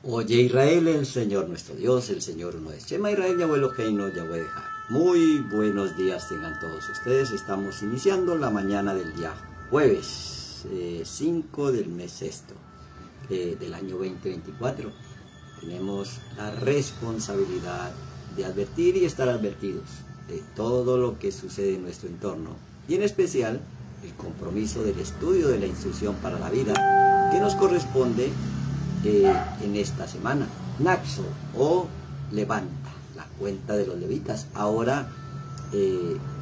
Oye Israel, el Señor nuestro Dios, el Señor uno es. Shema Israel, Yahweh Eloheinu, Yahweh Echad. Muy buenos días tengan todos ustedes. Estamos iniciando la mañana del día jueves 5 del mes sexto del año 2024. Tenemos la responsabilidad de advertir y estar advertidos de todo lo que sucede en nuestro entorno. Y en especial, el compromiso del estudio de la instrucción para la vida que nos corresponde en esta semana. Naxo o levanta, la cuenta de los levitas. Ahora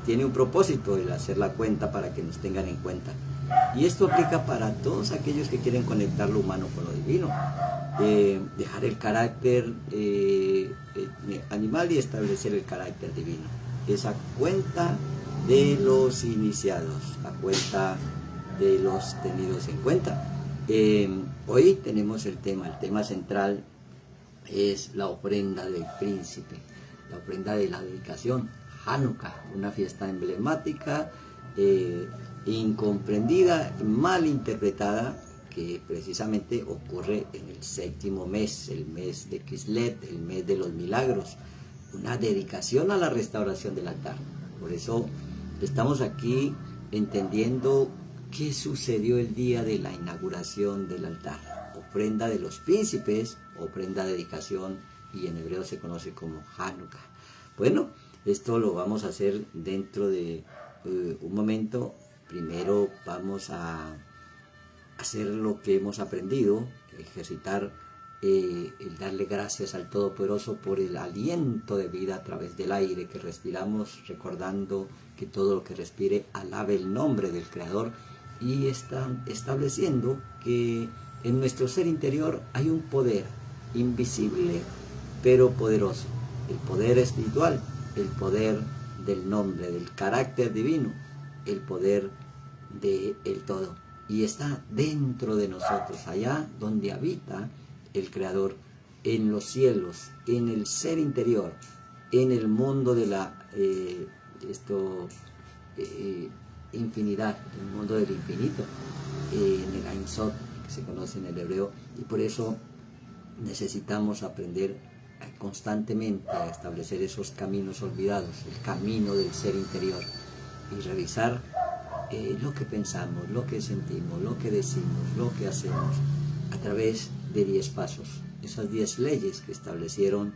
tiene un propósito el hacer la cuenta para que nos tengan en cuenta. Y esto aplica para todos aquellos que quieren conectar lo humano con lo divino. Dejar el carácter animal y establecer el carácter divino. Esa cuenta de los iniciados, la cuenta de los tenidos en cuenta. Hoy tenemos el tema central es la ofrenda del príncipe, la ofrenda de la dedicación, Hanukkah, una fiesta emblemática, incomprendida, mal interpretada, que precisamente ocurre en el séptimo mes, el mes de Kislev, el mes de los milagros, una dedicación a la restauración del altar. Por eso estamos aquí entendiendo qué sucedió el día de la inauguración del altar. Ofrenda de los príncipes, ofrenda de dedicación, y en hebreo se conoce como Hanukkah. Bueno, esto lo vamos a hacer dentro de un momento. Primero vamos a hacer lo que hemos aprendido, ejercitar el darle gracias al Todopoderoso por el aliento de vida a través del aire que respiramos, recordando que todo lo que respire alabe el nombre del Creador, y están estableciendo que en nuestro ser interior hay un poder invisible pero poderoso, el poder espiritual, el poder del nombre, del carácter divino, el poder del todo, y está dentro de nosotros, allá donde habita el Creador, en los cielos, en el ser interior, en el mundo de la infinidad, el mundo del infinito, en el Ein Sof, que se conoce en el hebreo. Y por eso necesitamos aprender constantemente a establecer esos caminos olvidados, el camino del ser interior, y revisar lo que pensamos, lo que sentimos, lo que decimos, lo que hacemos, a través de 10 pasos, esas 10 leyes que establecieron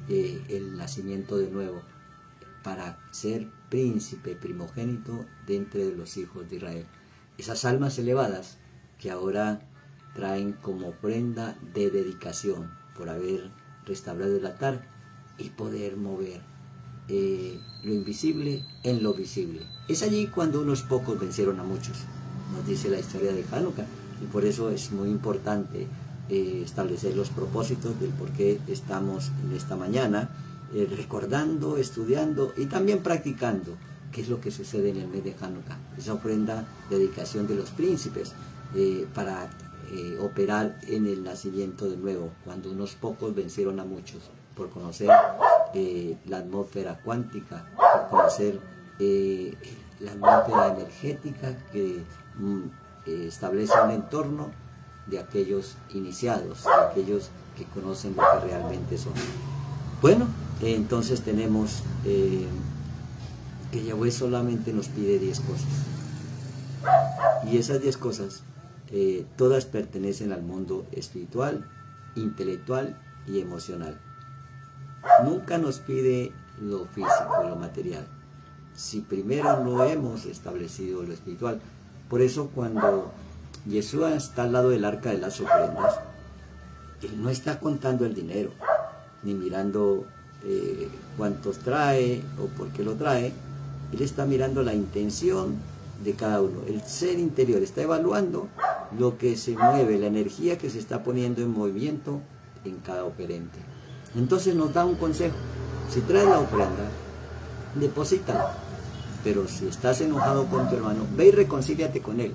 el nacimiento de nuevo para ser príncipe primogénito de entre los hijos de Israel. Esas almas elevadas que ahora traen como ofrenda de dedicación por haber restaurado el altar y poder mover lo invisible en lo visible. Es allí cuando unos pocos vencieron a muchos, nos dice la historia de Hanukkah, y por eso es muy importante establecer los propósitos del por qué estamos en esta mañana, recordando, estudiando y también practicando qué es lo que sucede en el mes de Hanukkah, esa ofrenda, dedicación de los príncipes para operar en el nacimiento de nuevo, cuando unos pocos vencieron a muchos, por conocer la atmósfera cuántica, por conocer la atmósfera energética que establece un entorno de aquellos iniciados, de aquellos que conocen lo que realmente son. Bueno, entonces tenemos que Yahweh solamente nos pide 10 cosas, y esas 10 cosas todas pertenecen al mundo espiritual, intelectual y emocional. Nunca nos pide lo físico, lo material, si primero no hemos establecido lo espiritual. Por eso cuando Yeshua está al lado del arca de las ofrendas, él no está contando el dinero, ni mirando cuántos trae o por qué lo trae. Él está mirando la intención de cada uno, el ser interior, está evaluando lo que se mueve, la energía que se está poniendo en movimiento en cada operante. Entonces nos da un consejo: si traes la ofrenda, deposítala, pero si estás enojado con tu hermano, ve y reconcíliate con él.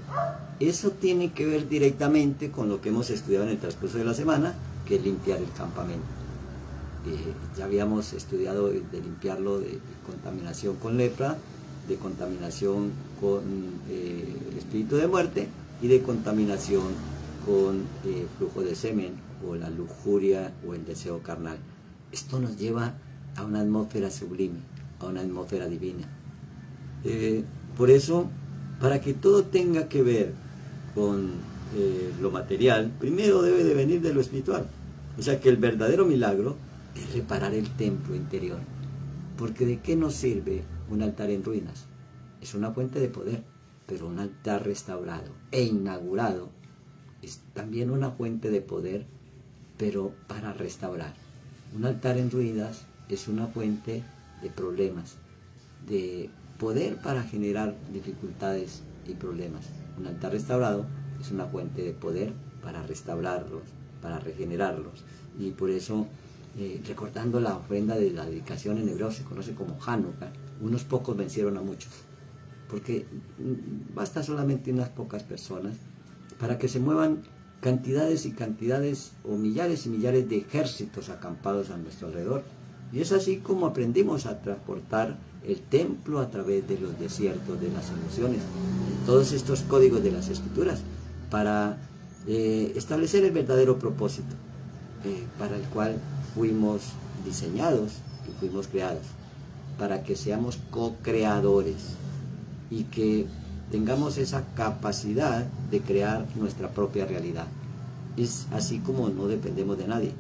Eso tiene que ver directamente con lo que hemos estudiado en el transcurso de la semana, que es limpiar el campamento. Ya habíamos estudiado de limpiarlo de contaminación con lepra, de contaminación con el espíritu de muerte y de contaminación con flujo de semen o la lujuria o el deseo carnal. Esto nos lleva a una atmósfera sublime, a una atmósfera divina. Por eso, para que todo tenga que ver con lo material, primero debe de venir de lo espiritual. O sea que el verdadero milagro es reparar el templo interior. Porque ¿de qué nos sirve un altar en ruinas? Es una fuente de poder, pero un altar restaurado e inaugurado es también una fuente de poder, pero para restaurar. Un altar en ruinas es una fuente de problemas, de poder para generar dificultades y problemas. Un altar restaurado es una fuente de poder para restaurarlos, para regenerarlos. Y por eso, recordando la ofrenda de la dedicación en hebreo, se conoce como Hanukkah, unos pocos vencieron a muchos. Porque basta solamente unas pocas personas para que se muevan cantidades y cantidades o millares y millares de ejércitos acampados a nuestro alrededor. Y es así como aprendimos a transportar el templo a través de los desiertos de las emociones, todos estos códigos de las escrituras, para establecer el verdadero propósito para el cual fuimos diseñados y fuimos creados, para que seamos co-creadores y que tengamos esa capacidad de crear nuestra propia realidad. Es así como no dependemos de nadie.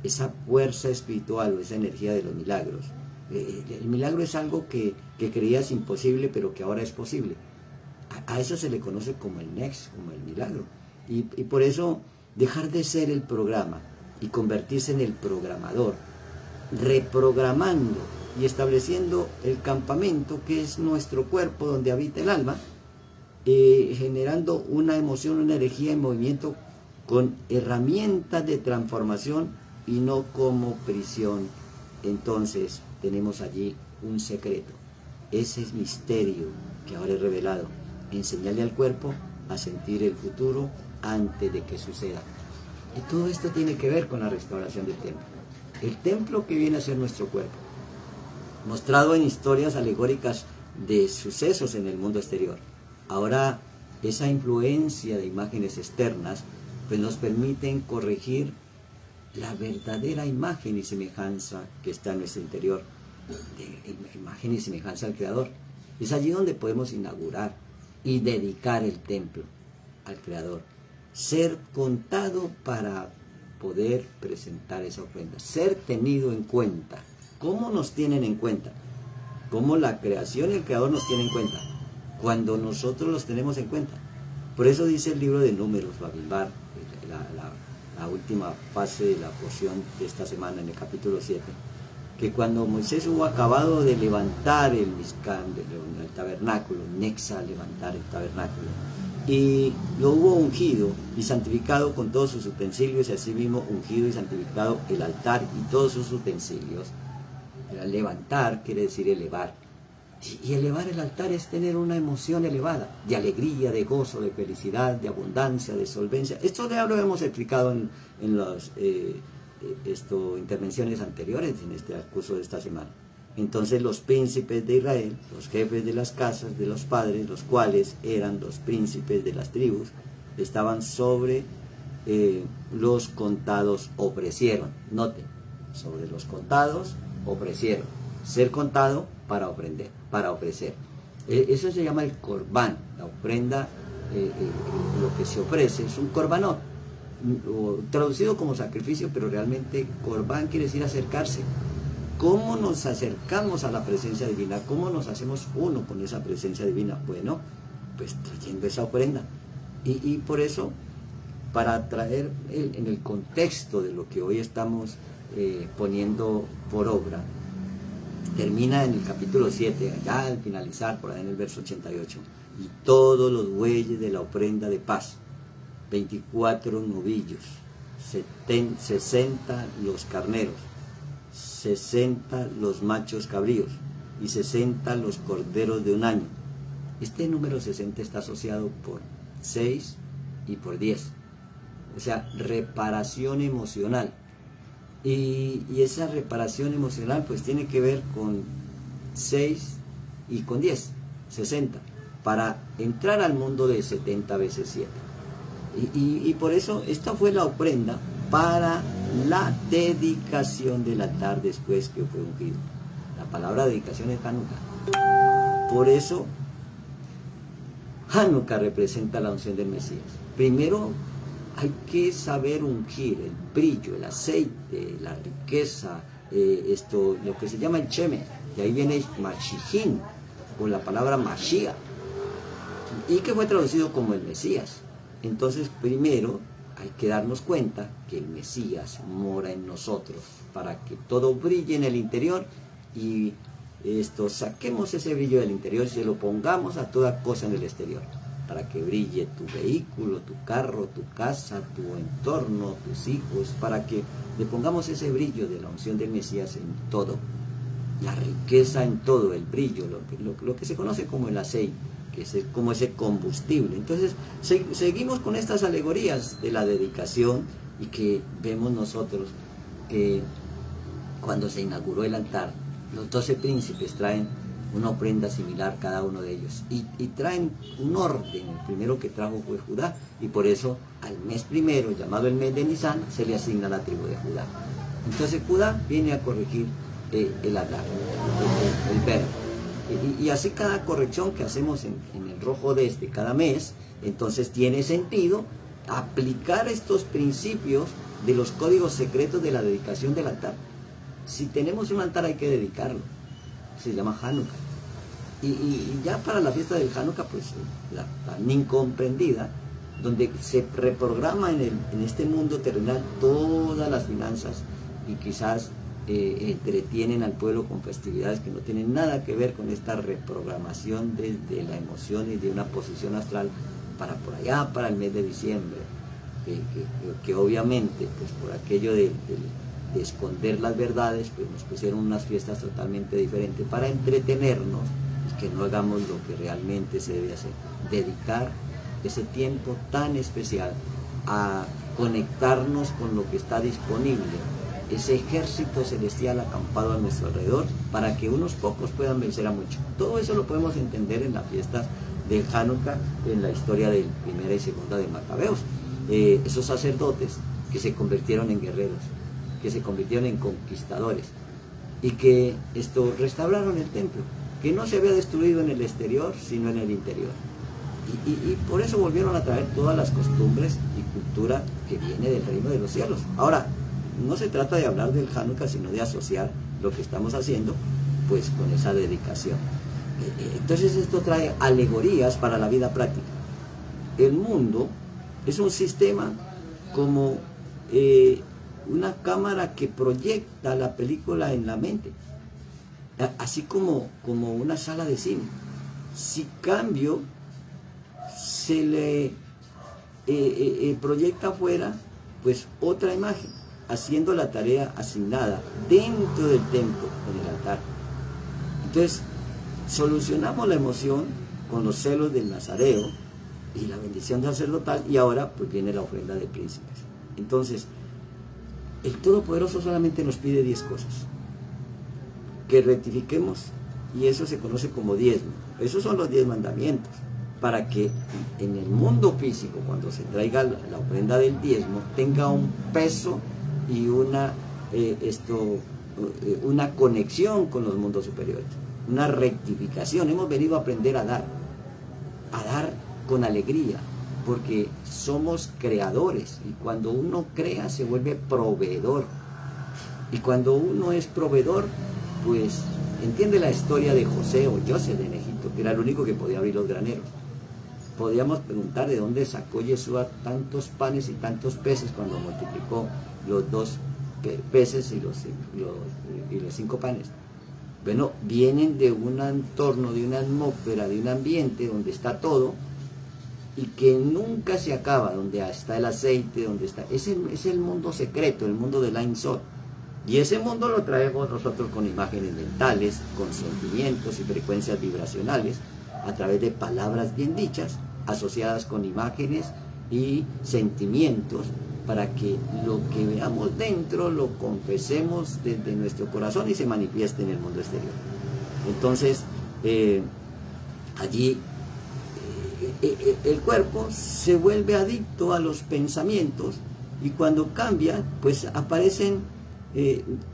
Esa fuerza espiritual o esa energía de los milagros. El milagro es algo que creías imposible, pero que ahora es posible. A eso se le conoce como el nex, como el milagro. Y por eso dejar de ser el programa y convertirse en el programador, reprogramando y estableciendo el campamento que es nuestro cuerpo donde habita el alma, generando una emoción, una energía en movimiento con herramientas de transformación y no como prisión. Entonces tenemos allí un secreto, ese es misterio que ahora es revelado, enseñarle al cuerpo a sentir el futuro antes de que suceda. Y todo esto tiene que ver con la restauración del templo. El templo que viene a ser nuestro cuerpo, mostrado en historias alegóricas de sucesos en el mundo exterior. Ahora esa influencia de imágenes externas pues nos permiten corregir la verdadera imagen y semejanza que está en nuestro interior, de imagen y semejanza al Creador. Es allí donde podemos inaugurar y dedicar el templo al Creador, ser contado para poder presentar esa ofrenda, ser tenido en cuenta. ¿Cómo nos tienen en cuenta? ¿Cómo la creación y el Creador nos tienen en cuenta? Cuando nosotros los tenemos en cuenta. Por eso dice el libro de Números, Babimbar, la última fase de la porción de esta semana, en el capítulo 7, que cuando Moisés hubo acabado de levantar el Mishkan, el tabernáculo, Nexa, levantar el tabernáculo, y lo hubo ungido y santificado con todos sus utensilios, y así mismo ungido y santificado el altar y todos sus utensilios. Levantar quiere decir elevar, y elevar el altar es tener una emoción elevada, de alegría, de gozo, de felicidad, de abundancia, de solvencia. Esto ya lo hemos explicado en las intervenciones anteriores, en este curso de esta semana. Entonces los príncipes de Israel, los jefes de las casas de los padres, los cuales eran los príncipes de las tribus, estaban sobre los contados, ofrecieron. Noten, sobre los contados, ofrecieron. Ser contado para ofrecer. Eso se llama el corbán, la ofrenda, lo que se ofrece es un corbanot, traducido como sacrificio, pero realmente corbán quiere decir acercarse. ¿Cómo nos acercamos a la presencia divina? ¿Cómo nos hacemos uno con esa presencia divina? Bueno, pues trayendo esa ofrenda. Y por eso, para traer en el contexto de lo que hoy estamos poniendo por obra, termina en el capítulo 7, ya al finalizar, por ahí en el verso 88, y todos los bueyes de la ofrenda de paz, 24 novillos, 60 los carneros, 60 los machos cabríos y 60 los corderos de un año. Este número 60 está asociado por 6 y por 10, o sea, reparación emocional. Y esa reparación emocional pues tiene que ver con 6 y con 10, 60, para entrar al mundo de 70 veces 7. Y por eso esta fue la ofrenda para la dedicación del altar después que fue ungido. La palabra dedicación es Hanukkah. Por eso Hanukkah representa la unción del Mesías. Primero hay que saber ungir el brillo, el aceite, la riqueza, lo que se llama el Shemen, de ahí viene Mashiach, con la palabra Mashiach, y que fue traducido como el Mesías. Entonces primero hay que darnos cuenta que el Mesías mora en nosotros para que todo brille en el interior, y saquemos ese brillo del interior y se lo pongamos a toda cosa en el exterior, para que brille tu vehículo, tu carro, tu casa, tu entorno, tus hijos, para que le pongamos ese brillo de la unción del Mesías en todo, la riqueza en todo, el brillo, lo que se conoce como el aceite, que es como ese combustible. Entonces seguimos con estas alegorías de la dedicación, y que vemos nosotros cuando se inauguró el altar, los 12 príncipes traen una ofrenda similar cada uno de ellos, y traen un orden. El primero que trajo fue Judá, y por eso al mes primero, llamado el mes de Nisan, se le asigna la tribu de Judá. Entonces Judá viene a corregir el altar, el verbo. Y así cada corrección que hacemos en el rojo de cada mes, entonces tiene sentido aplicar estos principios de los códigos secretos de la dedicación del altar. Si tenemos un altar hay que dedicarlo, se llama Hanukkah. Y ya para la fiesta del Hanukkah, pues la incomprendida, donde se reprograma en este mundo terrenal todas las finanzas, y quizás entretienen al pueblo con festividades que no tienen nada que ver con esta reprogramación desde la emoción y de una posición astral para por allá, para el mes de diciembre, que obviamente, pues por aquello de esconder las verdades, pues nos pusieron unas fiestas totalmente diferentes para entretenernos, y que no hagamos lo que realmente se debe hacer: dedicar ese tiempo tan especial a conectarnos con lo que está disponible, ese ejército celestial acampado a nuestro alrededor, para que unos pocos puedan vencer a muchos. Todo eso lo podemos entender en las fiestas de Hanukkah, en la historia del primera y segunda de Macabeos. Esos sacerdotes que se convirtieron en guerreros, que se convirtieron en conquistadores, y que restauraron el templo, que no se había destruido en el exterior, sino en el interior. Y por eso volvieron a traer todas las costumbres y cultura que viene del reino de los cielos. Ahora, no se trata de hablar del Hanukkah, sino de asociar lo que estamos haciendo pues con esa dedicación. Entonces esto trae alegorías para la vida práctica. El mundo es un sistema como una cámara que proyecta la película en la mente, así como una sala de cine. Si cambio, se le proyecta afuera pues otra imagen, haciendo la tarea asignada dentro del templo, en el altar. Entonces solucionamos la emoción con los celos del nazareo y la bendición sacerdotal, y ahora pues viene la ofrenda de príncipes. Entonces el Todopoderoso solamente nos pide 10 cosas: que rectifiquemos, y eso se conoce como diezmo. Esos son los 10 mandamientos, para que en el mundo físico, cuando se traiga la ofrenda del diezmo, tenga un peso y una conexión con los mundos superiores, una rectificación. Hemos venido a aprender a dar con alegría, porque somos creadores, y cuando uno crea se vuelve proveedor, y cuando uno es proveedor, pues entiende la historia de José o José en Egipto, que era el único que podía abrir los graneros. Podríamos preguntar de dónde sacó Yeshua tantos panes y tantos peces cuando multiplicó los 2 peces y los 5 panes. Bueno, vienen de un entorno, de una atmósfera, de un ambiente donde está todo y que nunca se acaba, donde está el aceite, donde está... Es el mundo secreto, el mundo del Ein Sof. Y ese mundo lo traemos nosotros con imágenes mentales, con sentimientos y frecuencias vibracionales, a través de palabras bien dichas, asociadas con imágenes y sentimientos, para que lo que veamos dentro lo confesemos desde nuestro corazón y se manifieste en el mundo exterior. Entonces, allí el cuerpo se vuelve adicto a los pensamientos, y cuando cambia, pues aparecen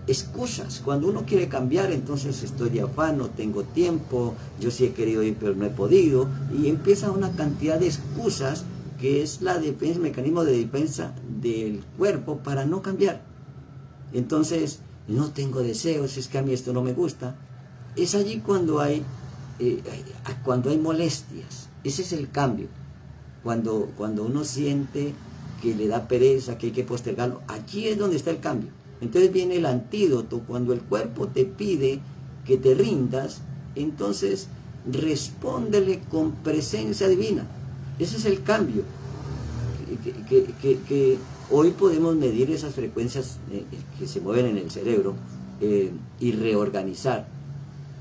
excusas. Cuando uno quiere cambiar, entonces estoy de afán, no tengo tiempo, yo sí he querido ir pero no he podido, y empieza una cantidad de excusas que es la defensa, el mecanismo de defensa del cuerpo para no cambiar. Entonces, no tengo deseos, es que a mí esto no me gusta. Es allí cuando hay molestias. Ese es el cambio. Cuando uno siente que le da pereza, que hay que postergarlo, allí es donde está el cambio. Entonces viene el antídoto. Cuando el cuerpo te pide que te rindas, entonces respóndele con presencia divina. Ese es el cambio. Que hoy podemos medir esas frecuencias que se mueven en el cerebro y reorganizar.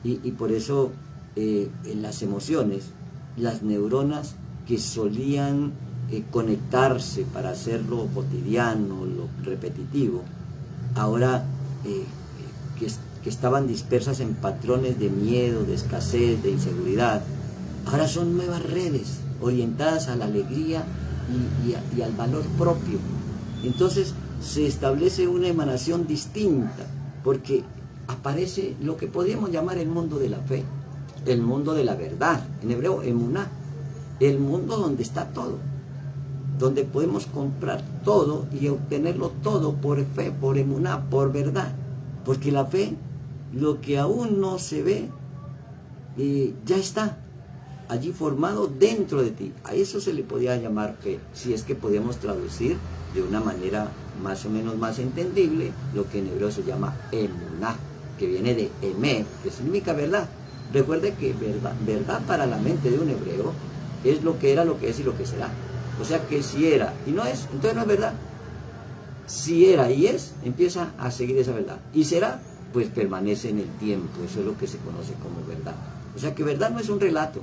Y por eso en las emociones, las neuronas que solían conectarse para hacer lo cotidiano, lo repetitivo, ahora que estaban dispersas en patrones de miedo, de escasez, de inseguridad, ahora son nuevas redes orientadas a la alegría y al valor propio. Entonces se establece una emanación distinta, porque aparece lo que podríamos llamar el mundo de la fe, el mundo de la verdad, en hebreo emuná, el mundo donde está todo, donde podemos comprar todo y obtenerlo todo por fe, por emuná, por verdad. Porque la fe, lo que aún no se ve, ya está allí formado dentro de ti. A eso se le podía llamar fe, si es que podíamos traducir de una manera más o menos más entendible lo que en hebreo se llama emuná, que viene de emet, que significa verdad. Recuerde que verdad para la mente de un hebreo es lo que era, lo que es y lo que será. O sea que si era y no es, entonces no es verdad. Si era y es, empieza a seguir esa verdad. Y será, pues permanece en el tiempo. Eso es lo que se conoce como verdad. O sea que verdad no es un relato.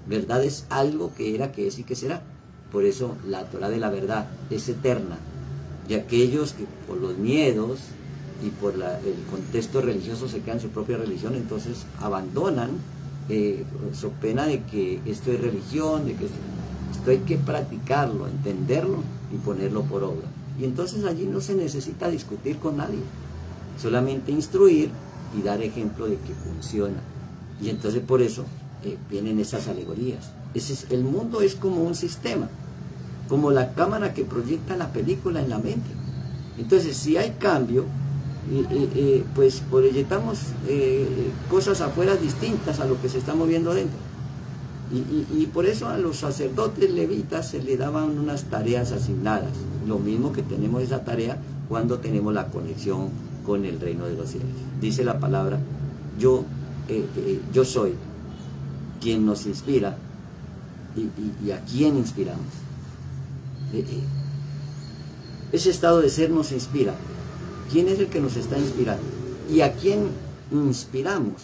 Verdad es algo que era, que es y que será. Por eso la Torah de la verdad es eterna. Y aquellos que por los miedos y por el contexto religioso se quedan en su propia religión, entonces abandonan, so pena de que esto es religión, de que esto hay que practicarlo, entenderlo y ponerlo por obra. Y entonces allí no se necesita discutir con nadie, solamente instruir y dar ejemplo de que funciona. Y entonces por eso vienen esas alegorías. El mundo es como un sistema, como la cámara que proyecta la película en la mente. Entonces si hay cambio, pues proyectamos cosas afuera distintas a lo que se está moviendo dentro. Y por eso a los sacerdotes levitas se le daban unas tareas asignadas, lo mismo que tenemos esa tarea cuando tenemos la conexión con el reino de los cielos. Dice la palabra, yo soy quien nos inspira y a quién inspiramos. Ese estado de ser nos inspira. ¿Quién es el que nos está inspirando? ¿Y a quién inspiramos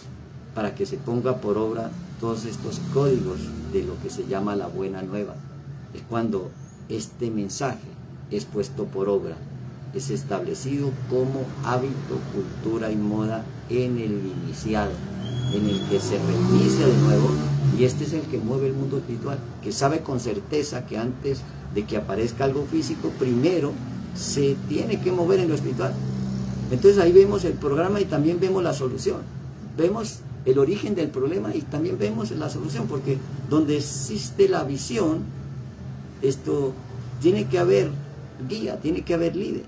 para que se ponga por obra todos estos códigos de lo que se llama la buena nueva? Es cuando este mensaje es puesto por obra, es establecido como hábito, cultura y moda en el iniciado, en el que se reinicia de nuevo, y este es el que mueve el mundo espiritual, que sabe con certeza que antes de que aparezca algo físico, primero se tiene que mover en lo espiritual. Entonces ahí vemos el programa y también vemos la solución. Vemos el origen del problema y también vemos la solución, porque donde existe la visión, esto tiene que haber guía, tiene que haber líder.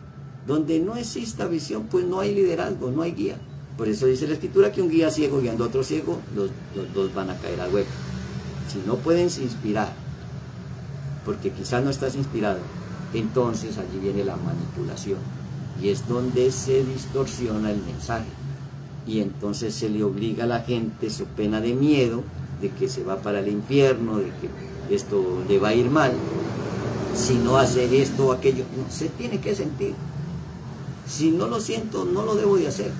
Donde no exista visión, pues no hay liderazgo, no hay guía. Por eso dice la Escritura que un guía ciego guiando a otro ciego, los dos van a caer al hueco. Si no pueden inspirar, porque quizás no estás inspirado, entonces allí viene la manipulación. Y es donde se distorsiona el mensaje. Y entonces se le obliga a la gente, su pena de miedo, de que se va para el infierno, de que esto le va a ir mal, si no hace esto o aquello. No, se tiene que sentir. Si no lo siento, no lo debo de hacer,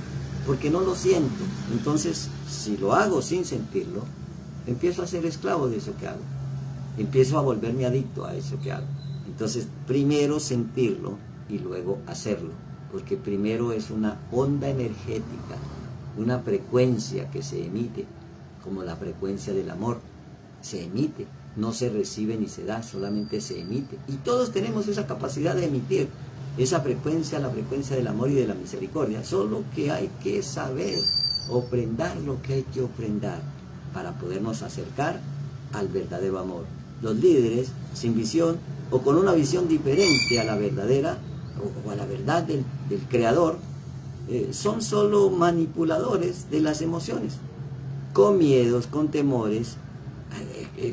porque no lo siento. Entonces, si lo hago sin sentirlo, empiezo a ser esclavo de eso que hago. Empiezo a volverme adicto a eso que hago. Entonces, primero sentirlo y luego hacerlo, porque primero es una onda energética, una frecuencia que se emite, como la frecuencia del amor, se emite, no se recibe ni se da, solamente se emite. Y todos tenemos esa capacidad de emitir esa frecuencia, la frecuencia del amor y de la misericordia. Solo que hay que saber ofrendar lo que hay que ofrendar para podernos acercar al verdadero amor. Los líderes sin visión o con una visión diferente a la verdadera o a la verdad del Creador, son solo manipuladores de las emociones. Con miedos, con temores,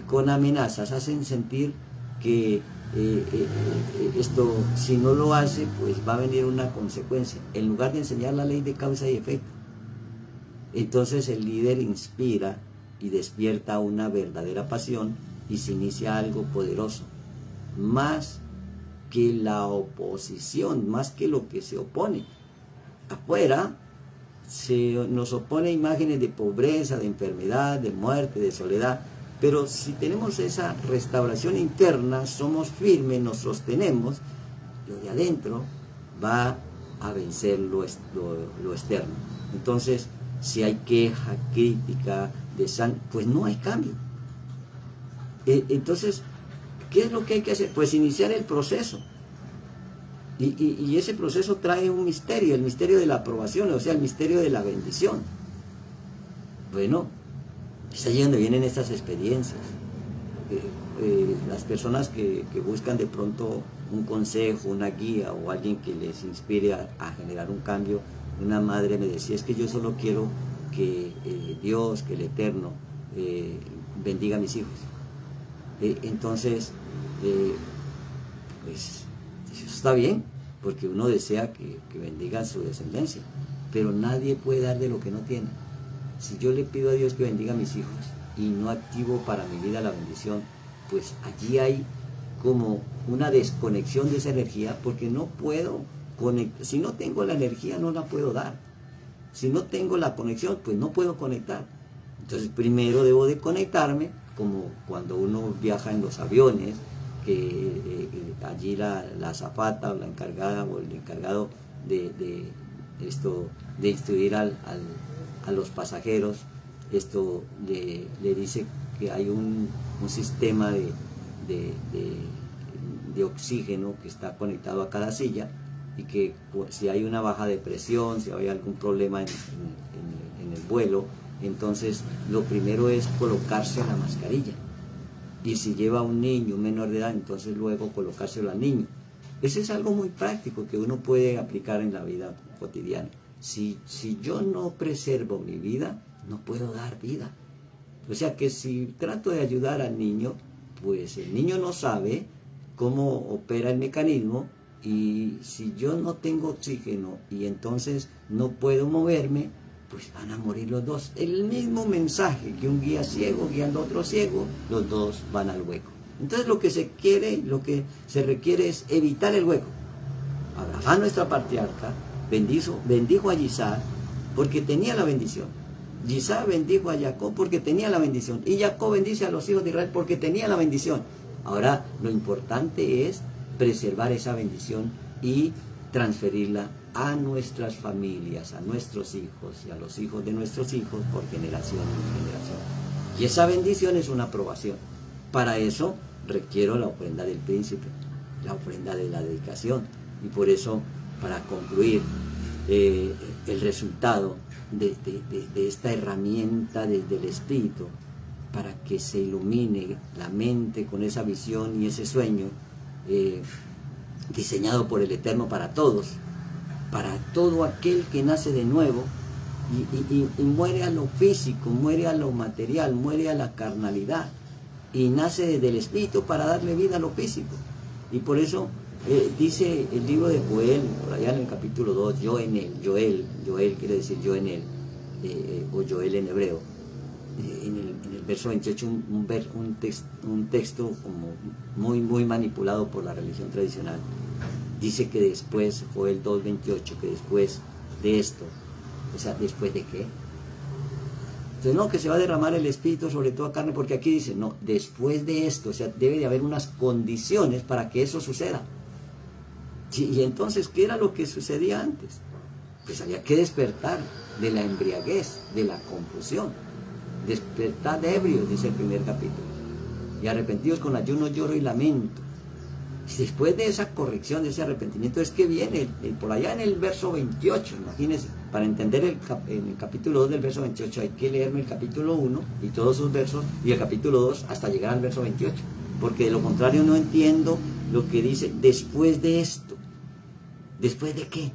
con amenazas, hacen sentir que esto, si no lo hace, pues va a venir una consecuencia, en lugar de enseñar la ley de causa y efecto. Entonces el líder inspira y despierta una verdadera pasión y se inicia algo poderoso, más que la oposición, más que lo que se opone. Afuera nos opone imágenes de pobreza, de enfermedad, de muerte, de soledad, pero si tenemos esa restauración interna, somos firmes, nos sostenemos, lo de adentro va a vencer lo externo. Entonces, si hay queja, crítica, pues no hay cambio. Entonces, ¿qué es lo que hay que hacer? Pues iniciar el proceso. Y ese proceso trae un misterio, el misterio de la aprobación, o sea, el misterio de la bendición. Bueno, es ahí donde vienen estas experiencias. Las personas que buscan de pronto un consejo, una guía o alguien que les inspire a generar un cambio. Una madre me decía, es que yo solo quiero que Dios, que el Eterno, bendiga a mis hijos. Entonces, pues eso está bien, porque uno desea que bendiga a su descendencia, pero nadie puede dar de lo que no tiene. Si yo le pido a Dios que bendiga a mis hijos y no activo para mi vida la bendición, pues allí hay como una desconexión de esa energía, porque no puedo conectar. Si no tengo la energía, no la puedo dar. Si no tengo la conexión, pues no puedo conectar. Entonces primero debo de conectarme, como cuando uno viaja en los aviones, que allí la azafata o la encargada o el encargado de instruir a los pasajeros, le dice que hay un sistema de oxígeno que está conectado a cada silla, y que si hay una baja de presión, si hay algún problema en el vuelo, entonces lo primero es colocarse la mascarilla. Y si lleva un niño, un menor de edad, entonces luego colocárselo al niño. Eso es algo muy práctico que uno puede aplicar en la vida cotidiana. Si yo no preservo mi vida, no puedo dar vida. O sea que si trato de ayudar al niño, pues el niño no sabe cómo opera el mecanismo, y si yo no tengo oxígeno y entonces no puedo moverme, pues van a morir los dos. El mismo mensaje que un guía ciego guiando a otro ciego, los dos van al hueco. Entonces lo que se quiere, lo que se requiere es evitar el hueco. Abraham, nuestra patriarca, bendijo a Isaac porque tenía la bendición. Isaac bendijo a Jacob porque tenía la bendición. Y Jacob bendice a los hijos de Israel porque tenía la bendición. Ahora lo importante es preservar esa bendición y transferirla a nuestras familias, a nuestros hijos y a los hijos de nuestros hijos por generación en generación. Y esa bendición es una aprobación. Para eso requiero la ofrenda del príncipe, la ofrenda de la dedicación. Y por eso, para concluir, el resultado de esta herramienta desde el Espíritu, para que se ilumine la mente con esa visión y ese sueño, diseñado por el Eterno para todos, para todo aquel que nace de nuevo y muere a lo físico, muere a lo material, muere a la carnalidad, y nace desde el Espíritu para darle vida a lo físico. Y por eso dice el libro de Joel, por allá en el capítulo 2, yo en él, Joel quiere decir yo en él, o Joel en hebreo, en el verso 28, un texto como muy manipulado por la religión tradicional. Dice que después, Joel 2:28, que después de esto, o sea, ¿después de qué? Entonces no, que se va a derramar el Espíritu sobre toda carne, porque aquí dice, no, después de esto, o sea, debe de haber unas condiciones para que eso suceda. Y entonces, ¿qué era lo que sucedía antes? Pues había que despertar de la embriaguez, de la confusión. Despertad ebrios, dice el primer capítulo. y arrepentidos con ayuno, lloro y lamento. Después de esa corrección, de ese arrepentimiento, es que viene por allá en el verso 28, imagínense, para entender en el capítulo 2 del verso 28 hay que leerme el capítulo 1 y todos sus versos, y el capítulo 2 hasta llegar al verso 28, porque de lo contrario no entiendo lo que dice después de esto. ¿Después de qué?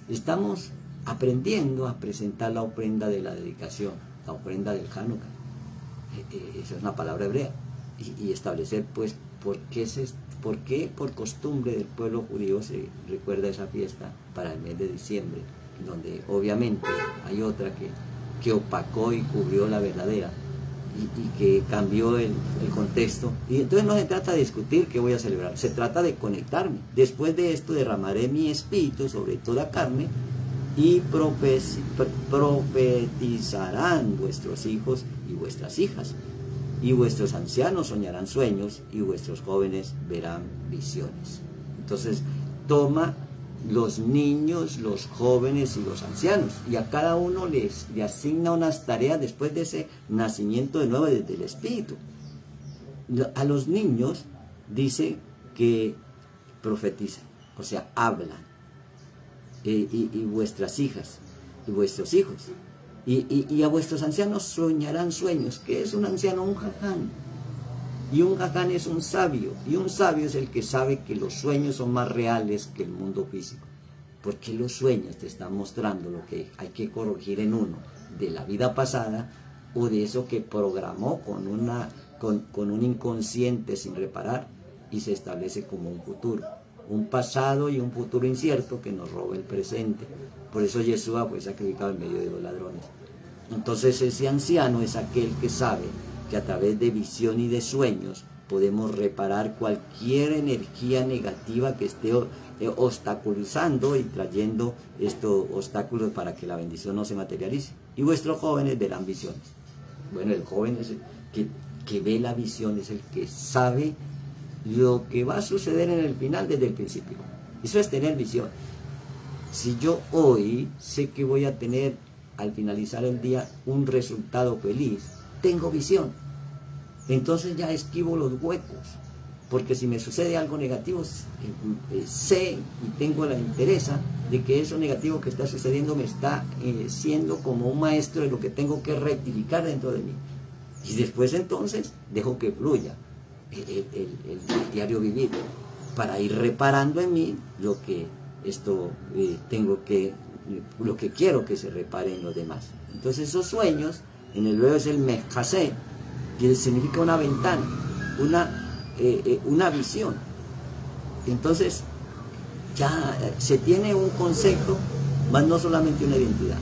Estamos aprendiendo a presentar la ofrenda de la dedicación, la ofrenda del Hanukkah. Esa es una palabra hebrea, y establecer pues por qué por costumbre del pueblo judío se recuerda esa fiesta para el mes de diciembre, donde obviamente hay otra que opacó y cubrió la verdadera y que cambió el contexto. Y entonces no se trata de discutir qué voy a celebrar, se trata de conectarme. Después de esto derramaré mi espíritu sobre toda carne y profetizarán vuestros hijos y vuestras hijas, y vuestros ancianos soñarán sueños, y vuestros jóvenes verán visiones. Entonces toma los niños, los jóvenes y los ancianos, y a cada uno le asigna unas tareas después de ese nacimiento de nuevo desde el Espíritu. A los niños dice que profetizan, o sea, hablan, y vuestras hijas y vuestros hijos, y a vuestros ancianos soñarán sueños. ¿Qué es un anciano? Un jaján. Y un jaján es un sabio, y un sabio es el que sabe que los sueños son más reales que el mundo físico, porque los sueños te están mostrando lo que hay que corregir en uno de la vida pasada, o de eso que programó con un inconsciente sin reparar, y se establece como un futuro, un pasado y un futuro incierto que nos roba el presente. Por eso Yeshua fue sacrificado en medio de los ladrones. Entonces ese anciano es aquel que sabe que a través de visión y de sueños podemos reparar cualquier energía negativa que esté obstaculizando y trayendo estos obstáculos para que la bendición no se materialice. Y vuestros jóvenes verán visiones. Bueno, el joven es el que ve la visión, es el que sabe lo que va a suceder en el final desde el principio. Eso es tener visión. Si yo hoy sé que voy a tener al finalizar el día un resultado feliz, tengo visión. Entonces ya esquivo los huecos, porque si me sucede algo negativo, sé y tengo la interés de que eso negativo que está sucediendo me está siendo como un maestro de lo que tengo que rectificar dentro de mí. Y después entonces dejo que fluya el diario vivir, para ir reparando en mí lo que lo que quiero que se repare en los demás. Entonces esos sueños, en el hebreo es el mejasé, que significa una ventana, una visión. Entonces ya se tiene un concepto, más no solamente una identidad.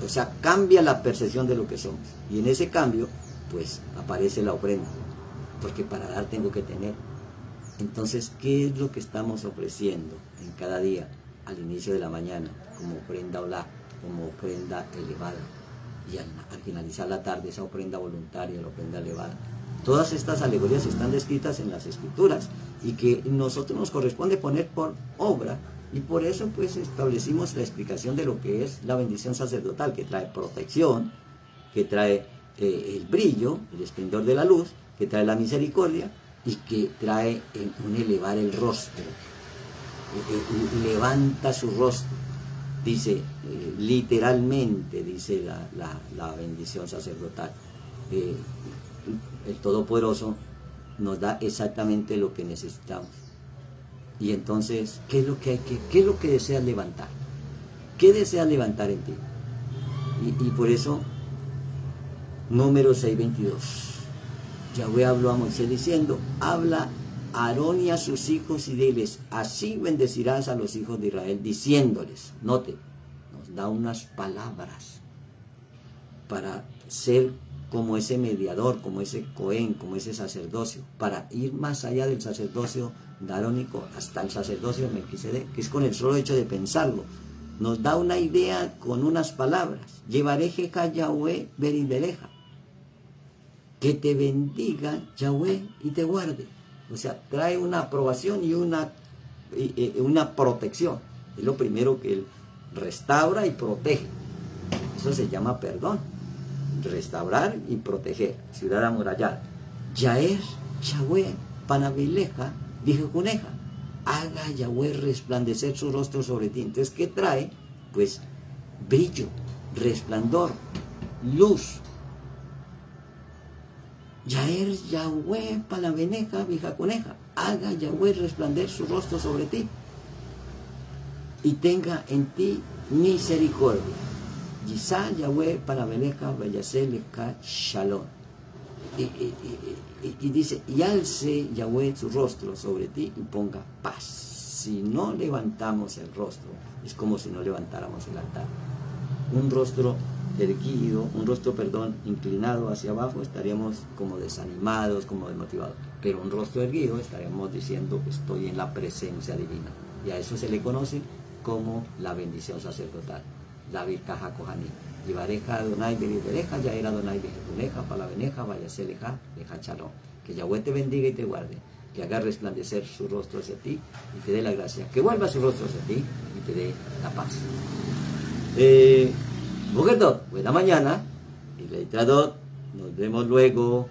O sea, cambia la percepción de lo que somos, y en ese cambio pues aparece la ofrenda, porque para dar tengo que tener. Entonces, ¿qué es lo que estamos ofreciendo en cada día al inicio de la mañana como ofrenda olá, como ofrenda elevada? Y al finalizar la tarde, esa ofrenda voluntaria, la ofrenda elevada. Todas estas alegorías están descritas en las Escrituras, y que nosotros nos corresponde poner por obra, y por eso pues establecimos la explicación de lo que es la bendición sacerdotal, que trae protección, que trae el brillo, el esplendor de la luz, que trae la misericordia, y que trae un elevar el rostro, levanta su rostro. Dice, literalmente, dice la bendición sacerdotal. El Todopoderoso nos da exactamente lo que necesitamos. Y entonces, ¿qué es lo que deseas levantar? ¿Qué deseas levantar en ti? Y por eso, Números 6:22. Yahweh habló a Moisés diciendo, habla a Aarón y a sus hijos y diles, así bendecirás a los hijos de Israel, diciéndoles, note, nos da unas palabras para ser como ese mediador, como ese Cohen, como ese sacerdocio, para ir más allá del sacerdocio arónico hasta el sacerdocio de Melquisedec, que es con el solo hecho de pensarlo. Nos da una idea con unas palabras, llevaré Jeca Yahweh Berideleja, que te bendiga Yahweh y te guarde. O sea, trae una aprobación y una protección. Es lo primero que él restaura y protege. Eso se llama perdón. Restaurar y proteger. Ciudad amurallada. Yaer Yahweh Panavileja Vijejuneja. Haga Yahweh resplandecer su rostro sobre ti. Entonces, ¿qué trae? Pues brillo, resplandor, luz. Yaer Yahweh Panavileja Vijejuneja. Haga Yahweh resplandecer su rostro sobre ti y tenga en ti misericordia. Yisá Yahweh Panavileja Vayaseleja Shalom. Y dice, y alce Yahweh su rostro sobre ti y ponga paz. Si no levantamos el rostro, es como si no levantáramos el altar. Un rostro erguido, inclinado hacia abajo, estaríamos como desanimados, como desmotivados. Pero un rostro erguido, estaríamos diciendo, estoy en la presencia divina. Y a eso se le conoce como la bendición sacerdotal, la Birkaja Kohaní. Yivareja Adonai Belibereja, Yaer Adonai Bejejuneja, Palaveneja, Vayaseleja, Leja Shalom. Que Yahweh te bendiga y te guarde, que haga resplandecer su rostro hacia ti y te dé la gracia, que vuelva su rostro hacia ti y te dé la paz. Boker Tov, buena mañana, y Leitradot, nos vemos luego.